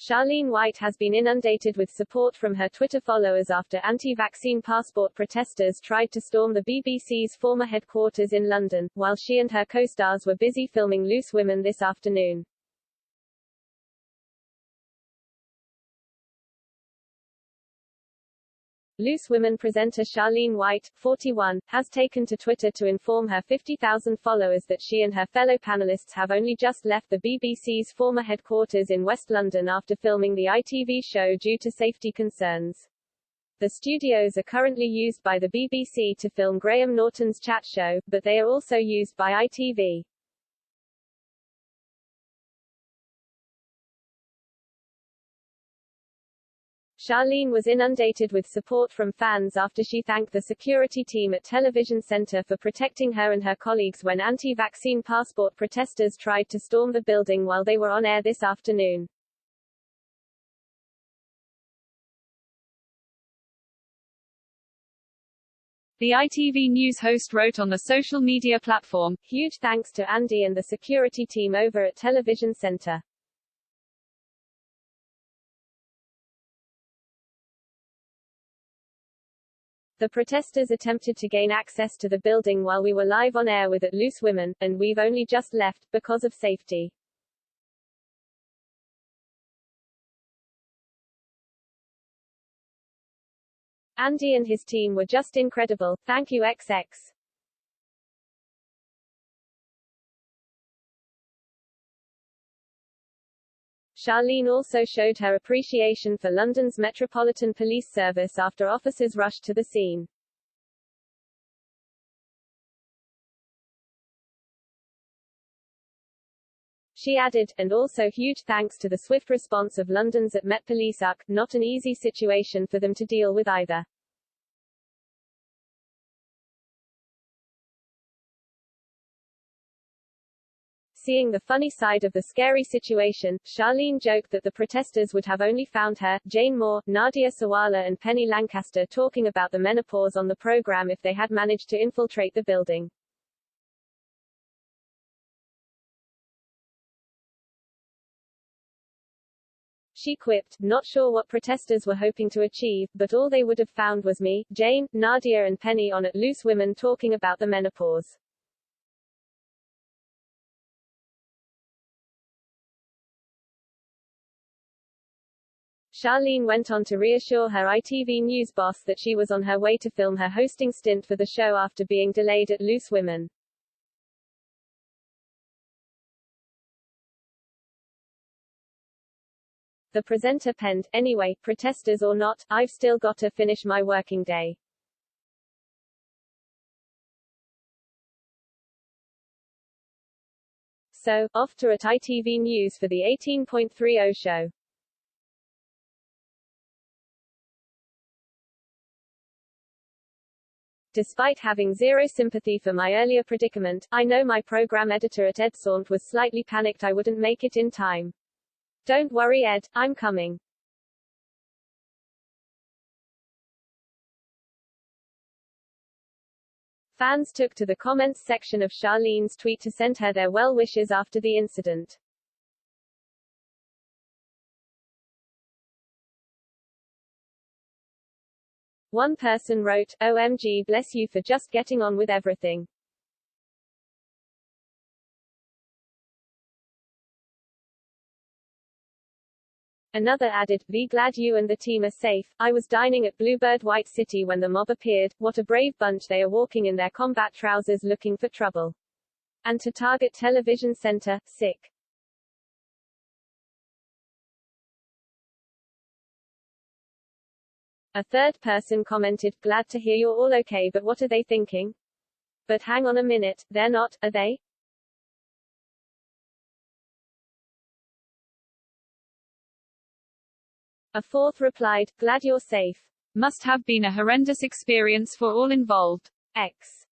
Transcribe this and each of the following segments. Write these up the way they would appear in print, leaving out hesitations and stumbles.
Charlene White has been inundated with support from her Twitter followers after anti-vaccine passport protesters tried to storm the BBC's former headquarters in London, while she and her co-stars were busy filming Loose Women this afternoon. Loose Women presenter Charlene White, 41, has taken to Twitter to inform her 50,000 followers that she and her fellow panelists have only just left the BBC's former headquarters in West London after filming the ITV show due to safety concerns. The studios are currently used by the BBC to film Graham Norton's chat show, but they are also used by ITV. Charlene was inundated with support from fans after she thanked the security team at Television Centre for protecting her and her colleagues when anti-vaccine passport protesters tried to storm the building while they were on air this afternoon. The ITV News host wrote on the social media platform, "Huge thanks to Andy and the security team over at Television Centre." The protesters attempted to gain access to the building while we were live on air with Loose Women, and we've only just left, because of safety. Andy and his team were just incredible, thank you XX. Charlene also showed her appreciation for London's Metropolitan Police Service after officers rushed to the scene. She added, and also huge thanks to the swift response of London's Met Police. Not an easy situation for them to deal with either. Seeing the funny side of the scary situation, Charlene joked that the protesters would have only found her, Jane Moore, Nadia Sawalha and Penny Lancaster talking about the menopause on the program if they had managed to infiltrate the building. She quipped, "Not sure what protesters were hoping to achieve, but all they would have found was me, Jane, Nadia and Penny on at Loose Women talking about the menopause." Charlene went on to reassure her ITV News boss that she was on her way to film her hosting stint for the show after being delayed at Loose Women. The presenter penned, "Anyway, protesters or not, I've still got to finish my working day." So, off to at ITV News for the 18.30 show. Despite having zero sympathy for my earlier predicament, I know my program editor at Edsaunt was slightly panicked I wouldn't make it in time. Don't worry Ed, I'm coming. Fans took to the comments section of Charlene's tweet to send her their well wishes after the incident. One person wrote, "OMG bless you for just getting on with everything." Another added, "Be glad you and the team are safe. I was dining at Bluebird White City when the mob appeared. What a brave bunch they are walking in their combat trousers looking for trouble. And to target Television Centre, sick." A third person commented, "Glad to hear you're all okay, but what are they thinking? But hang on a minute, they're not, are they?" A fourth replied, "Glad you're safe. Must have been a horrendous experience for all involved. X."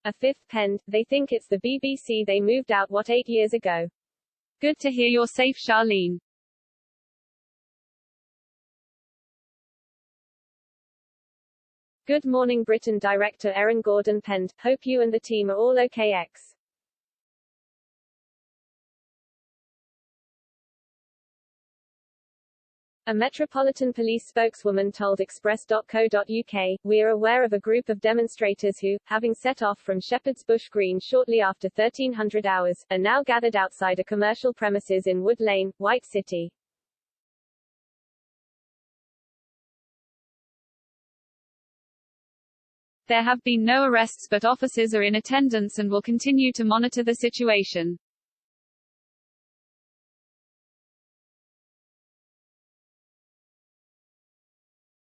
A fifth penned, "They think it's the BBC they moved out 8 years ago. Good to hear you're safe, Charlene." Good Morning Britain director Erin Gordon penned, "Hope you and the team are all okay X." A Metropolitan Police spokeswoman told Express.co.uk, "We are aware of a group of demonstrators who, having set off from Shepherd's Bush Green shortly after 1300 hours, are now gathered outside a commercial premises in Wood Lane, White City." There have been no arrests but officers are in attendance and will continue to monitor the situation.